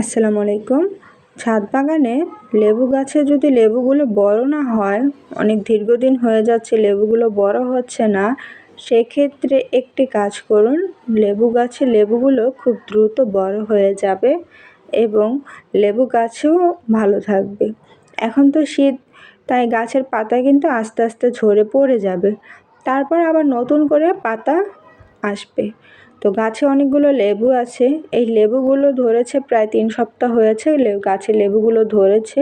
আসসালামু আলাইকুম। ছাদ বাগানে লেবু গাছে যদি লেবুগুলো বড় না হয়, অনেক দীর্ঘদিন হয়ে যাচ্ছে লেবুগুলো বড় হচ্ছে না, সেক্ষেত্রে একটি কাজ করুন। লেবু গাছে লেবুগুলো খুব দ্রুত বড় হয়ে যাবে এবং লেবু গাছেও ভালো থাকবে। এখন তো শীত, তাই গাছের পাতা কিন্তু আস্তে আস্তে ঝরে পড়ে যাবে, তারপর আবার নতুন করে পাতা আসবে। তো গাছে অনেকগুলো লেবু আছে, এই লেবুগুলো ধরেছে প্রায় 3 সপ্তাহ হয়েছে গাছে লেবুগুলো ধরেছে।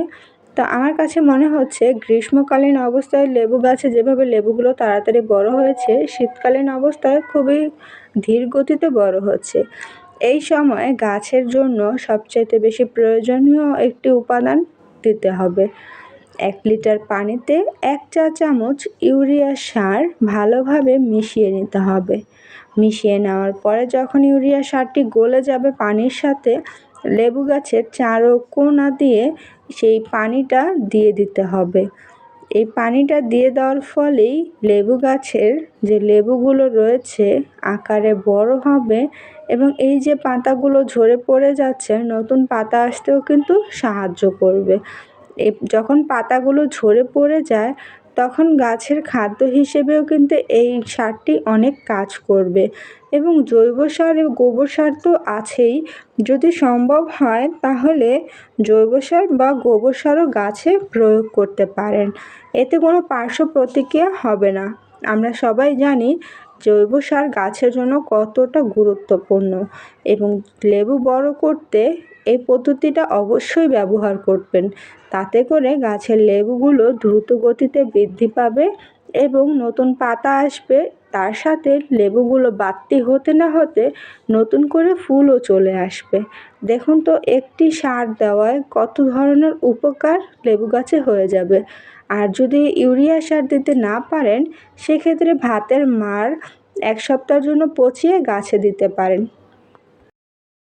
তো আমার কাছে মনে হচ্ছে গ্রীষ্মকালীন অবস্থায় লেবু গাছে যেভাবে লেবুগুলো তাড়াতাড়ি বড় হয়েছে, শীতকালীন অবস্থায় খুবই ধীর গতিতে বড় হচ্ছে। এই সময় গাছের জন্য সবচাইতে বেশি প্রয়োজনীয় একটি উপাদান দিতে হবে। 1 লিটার পানিতে 1 চা চামচ ইউরিয়া সার ভালোভাবে মিশিয়ে নিতে হবে। মিশিয়ে নেওয়ার পরে যখন ইউরিয়া সারটি গলে যাবে পানির সাথে, লেবু গাছের চারো কোনা দিয়ে সেই পানিটা দিয়ে দিতে হবে। এই পানিটা দিয়ে দেওয়ার ফলেই লেবু গাছের যে লেবুগুলো রয়েছে আকারে বড় হবে এবং এই যে পাতাগুলো ঝরে পড়ে যাচ্ছে, নতুন পাতা আসতেও কিন্তু সাহায্য করবে। যখন পাতাগুলো ঝরে পড়ে যায়, তখন গাছের খাদ্য হিসেবেও কিন্তু এই সারটি অনেক কাজ করবে এবং জৈব সার এবং গোবর সার তো আছেই। যদি সম্ভব হয় তাহলে জৈব সার বা গোবর সারও গাছে প্রয়োগ করতে পারেন। এতে কোনো পার্শ্ব প্রতিক্রিয়া হবে না। আমরা সবাই জানি জৈব সার গাছের জন্য কতটা গুরুত্বপূর্ণ এবং লেবু বড় করতে এই পদ্ধতিটা অবশ্যই ব্যবহার করবেন। তাতে করে গাছের লেবুগুলো দ্রুত গতিতে বৃদ্ধি পাবে এবং নতুন পাতা আসবে, তার সাথে লেবুগুলো বাড়তি হতে না হতে নতুন করে ফুলও চলে আসবে। দেখুন তো একটি সার দেওয়ায় কত ধরনের উপকার লেবু গাছে হয়ে যাবে। আর যদি ইউরিয়া সার দিতে না পারেন, সেক্ষেত্রে ভাতের মাড় 1 সপ্তাহের জন্য পচিয়ে গাছে দিতে পারেন।